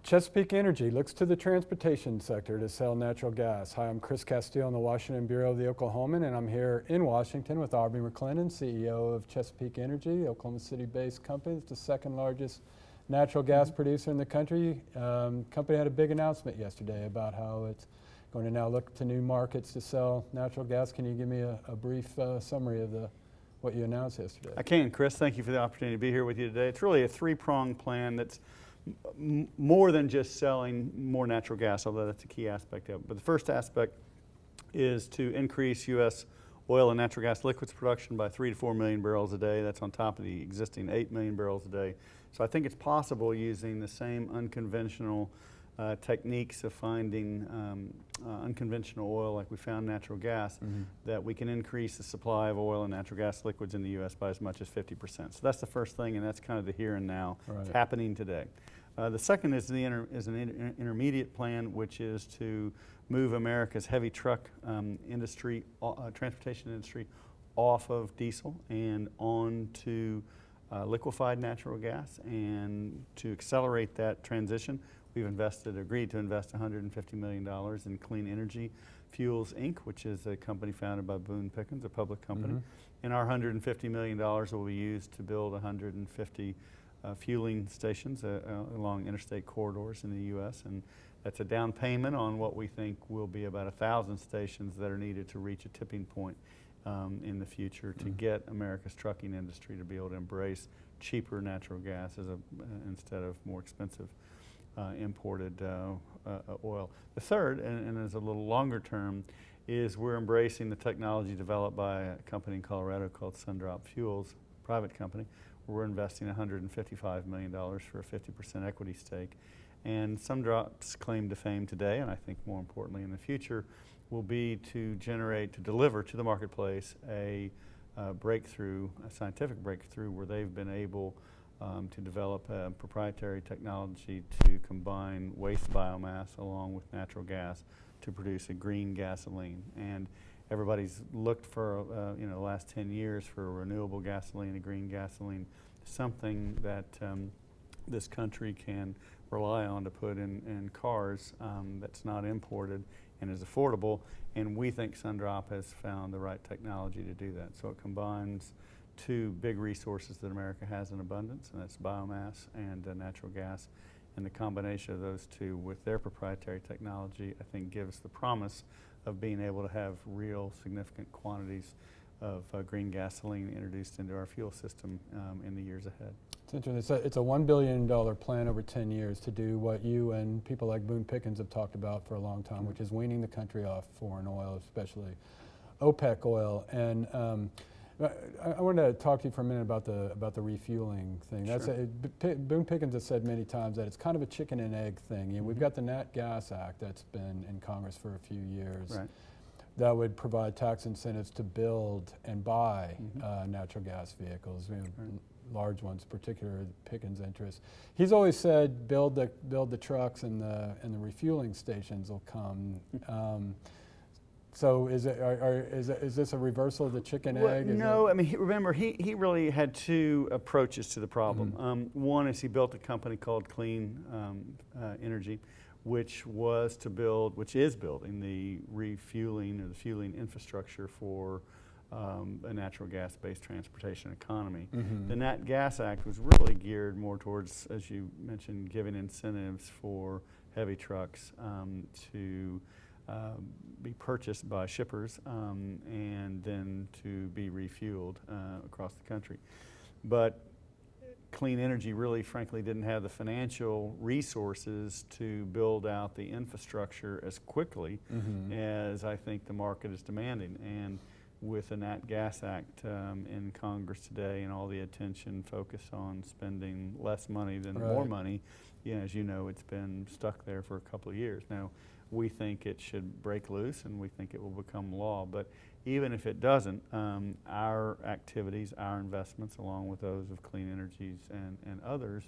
Chesapeake Energy looks to the transportation sector to sell natural gas. Hi, I'm Chris Casteel in the Washington Bureau of the Oklahoman, and I'm here in Washington with Aubrey McClendon, CEO of Chesapeake Energy, the Oklahoma City-based company. It's the second largest natural gas producer in the country. Company had a big announcement yesterday about how it's going to now look to new markets to sell natural gas. Can you give me a brief summary of what you announced yesterday? I can, Chris. Thank you for the opportunity to be here with you today. It's really a three-pronged plan that's more than just selling more natural gas, although that's a key aspect of it. But the first aspect is to increase U.S. oil and natural gas liquids production by 3 to 4 million barrels a day. That's on top of the existing 8 million barrels a day. So I think it's possible, using the same unconventional techniques of finding unconventional oil like we found natural gas, that we can increase the supply of oil and natural gas liquids in the U.S. by as much as 50%. So that's the first thing, and that's kind of the here and now. Right. It's happening today. The second is an intermediate plan, which is to move America's heavy truck industry, transportation industry, off of diesel and onto liquefied natural gas. And to accelerate that transition, we've agreed to invest $150 million in Clean Energy Fuels, Inc., which is a company founded by Boone Pickens, a public company. And our $150 million will be used to build 150 fueling stations along interstate corridors in the U.S. And that's a down payment on what we think will be about 1,000 stations that are needed to reach a tipping point in the future to get America's trucking industry to be able to embrace cheaper natural gas instead of more expensive imported oil. The third, and is a little longer term, is we're embracing the technology developed by a company in Colorado called Sundrop Fuels, a private company. We're investing $155 million for a 50% equity stake. And Sundrop's claim to fame today, and I think more importantly in the future, will be to deliver to the marketplace a scientific breakthrough where they've been able to develop a proprietary technology to combine waste biomass along with natural gas to produce a green gasoline. And everybody's looked for, the last 10 years for a renewable gasoline, a green gasoline, something that this country can rely on to put in cars that's not imported and is affordable. And we think Sundrop has found the right technology to do that. So it combines two big resources that America has in abundance, and that's biomass and natural gas. And the combination of those two with their proprietary technology, I think, gives the promise of being able to have real significant quantities of green gasoline introduced into our fuel system in the years ahead. It's interesting. It's a $1 billion plan over 10 years to do what you and people like Boone Pickens have talked about for a long time, which is weaning the country off foreign oil, especially OPEC oil. And I wanted to talk to you for a minute about the refueling thing. Sure. Boone Pickens has said many times that it's kind of a chicken and egg thing. We've got the Nat Gas Act that's been in Congress for a few years. Right. That would provide tax incentives to build and buy natural gas vehicles, large ones, particularly Pickens' interest. He's always said, build the trucks and the refueling stations will come. So is this a reversal of the chicken egg? No, I mean, remember, he really had two approaches to the problem. One is he built a company called Clean Energy, which is building the refueling or the fueling infrastructure for a natural gas-based transportation economy. The Nat Gas Act was really geared more towards, as you mentioned, giving incentives for heavy trucks to be purchased by shippers and then to be refueled across the country. But Clean Energy really, frankly, didn't have the financial resources to build out the infrastructure as quickly as I think the market is demanding. And with the Nat Gas Act in Congress today and all the attention focused on spending less money than more money, as you know, it's been stuck there for a couple of years. Now, we think it should break loose and we think it will become law. But even if it doesn't, our activities, our investments, along with those of Clean Energies and others,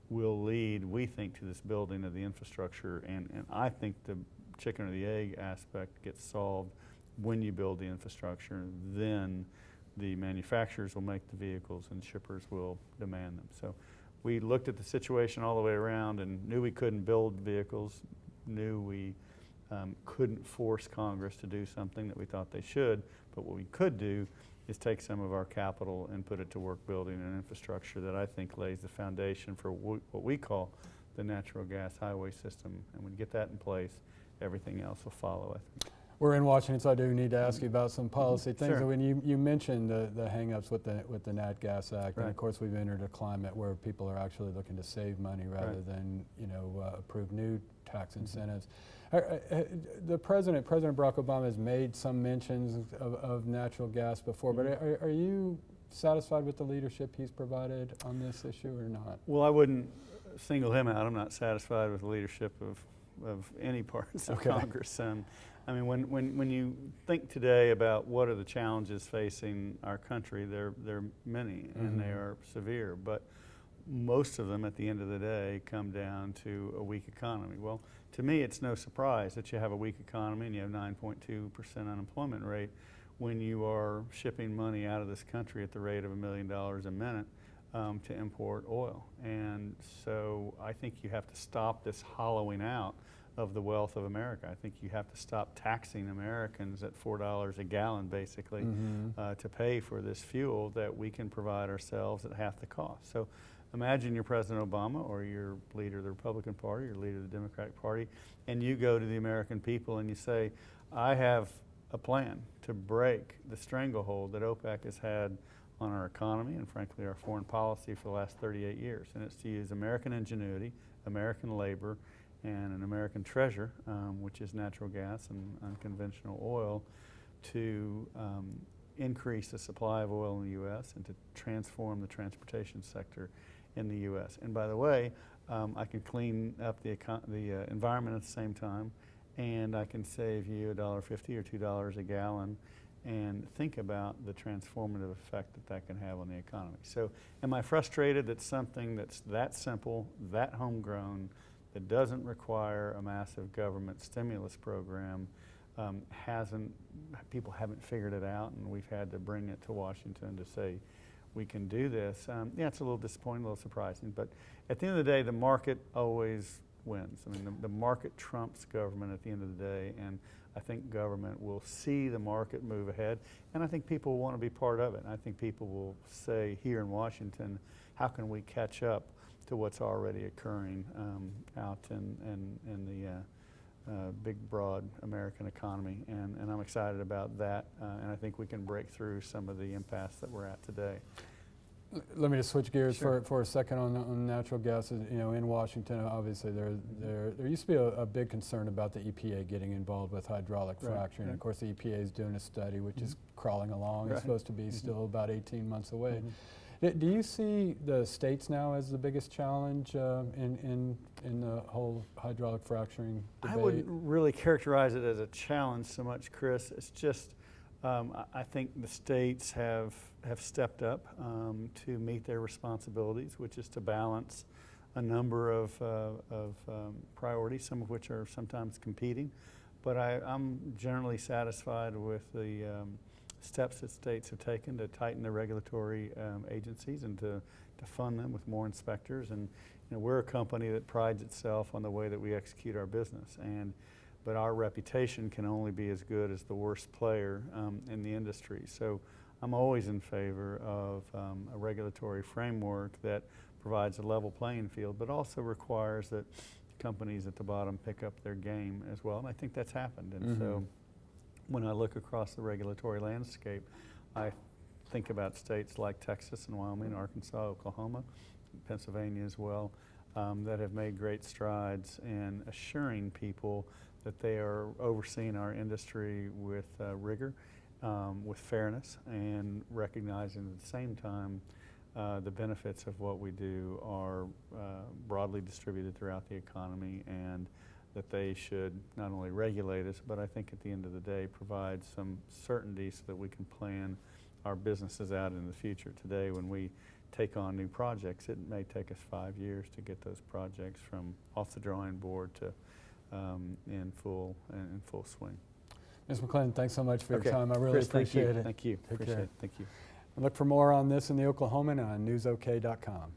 will lead, we think, to this building of the infrastructure. And I think the chicken or the egg aspect gets solved when you build the infrastructure. Then the manufacturers will make the vehicles and shippers will demand them. So we looked at the situation all the way around and knew we couldn't build vehicles, knew we couldn't force Congress to do something that we thought they should, but what we could do is take some of our capital and put it to work building an infrastructure that I think lays the foundation for what we call the natural gas highway system. And when you get that in place, everything else will follow, I think. We're in Washington, so I do need to ask you about some policy things. Sure. When you mentioned the hang-ups with the Nat Gas Act, Right. and of course we've entered a climate where people are actually looking to save money rather Right. than approve new tax incentives. President Barack Obama has made some mentions of natural gas before, but are you satisfied with the leadership he's provided on this issue or not? Well, I wouldn't single him out. I'm not satisfied with the leadership of any parts of Okay. Congress. I mean, when you think today about what are the challenges facing our country, there are many, and they are severe, but most of them at the end of the day come down to a weak economy. Well, to me, it's no surprise that you have a weak economy and you have 9.2% unemployment rate when you are shipping money out of this country at the rate of $1 million a minute to import oil. And so I think you have to stop this hollowing out of the wealth of America. I think you have to stop taxing Americans at $4 a gallon, basically, to pay for this fuel that we can provide ourselves at half the cost. So imagine you're President Obama or you're leader of the Republican Party or leader of the Democratic Party, and you go to the American people and you say, I have a plan to break the stranglehold that OPEC has had on our economy and frankly our foreign policy for the last 38 years. And it's to use American ingenuity, American labor, and an American treasure, which is natural gas and unconventional oil, to increase the supply of oil in the U.S. and to transform the transportation sector in the U.S. And by the way, I can clean up the environment at the same time, and I can save you $1.50 or $2 a gallon, and think about the transformative effect that can have on the economy. So am I frustrated that something that's that simple, that homegrown, that doesn't require a massive government stimulus program, people haven't figured it out, and we've had to bring it to Washington to say we can do this? Yeah, it's a little disappointing, a little surprising, but at the end of the day, the market always wins. I mean, the market trumps government at the end of the day, and I think government will see the market move ahead, and I think people will want to be part of it. And I think people will say here in Washington, how can we catch up to what's already occurring out in the big, broad American economy, and I'm excited about that, and I think we can break through some of the impasse that we're at today. Let me just switch gears Sure. for a second on natural gas. In Washington, obviously there used to be a big concern about the EPA getting involved with hydraulic fracturing. Right. Of course, the EPA is doing a study which is crawling along. Right. It's supposed to be still about 18 months away. Do you see the states now as the biggest challenge in the whole hydraulic fracturing debate? I wouldn't really characterize it as a challenge so much, Chris. It's just I think the states have stepped up to meet their responsibilities, which is to balance a number of priorities, some of which are sometimes competing. But I'm generally satisfied with the steps that states have taken to tighten the regulatory agencies and to fund them with more inspectors. And we're a company that prides itself on the way that we execute our business. But our reputation can only be as good as the worst player in the industry. So I'm always in favor of a regulatory framework that provides a level playing field, but also requires that companies at the bottom pick up their game as well. And I think that's happened. And so when I look across the regulatory landscape, I think about states like Texas and Wyoming, Arkansas, Oklahoma, Pennsylvania as well, that have made great strides in assuring people that they are overseeing our industry with rigor, with fairness, and recognizing at the same time the benefits of what we do are broadly distributed throughout the economy, and that they should not only regulate us, but I think at the end of the day provide some certainty so that we can plan our businesses out in the future. Today, when we take on new projects, it may take us 5 years to get those projects from off the drawing board to in full swing. Ms. McClendon, thanks so much for Okay. your time. I really Chris, appreciate it. Thank you. Take Appreciate care. it. Thank you. Look for more on this in the Oklahoman on newsok.com.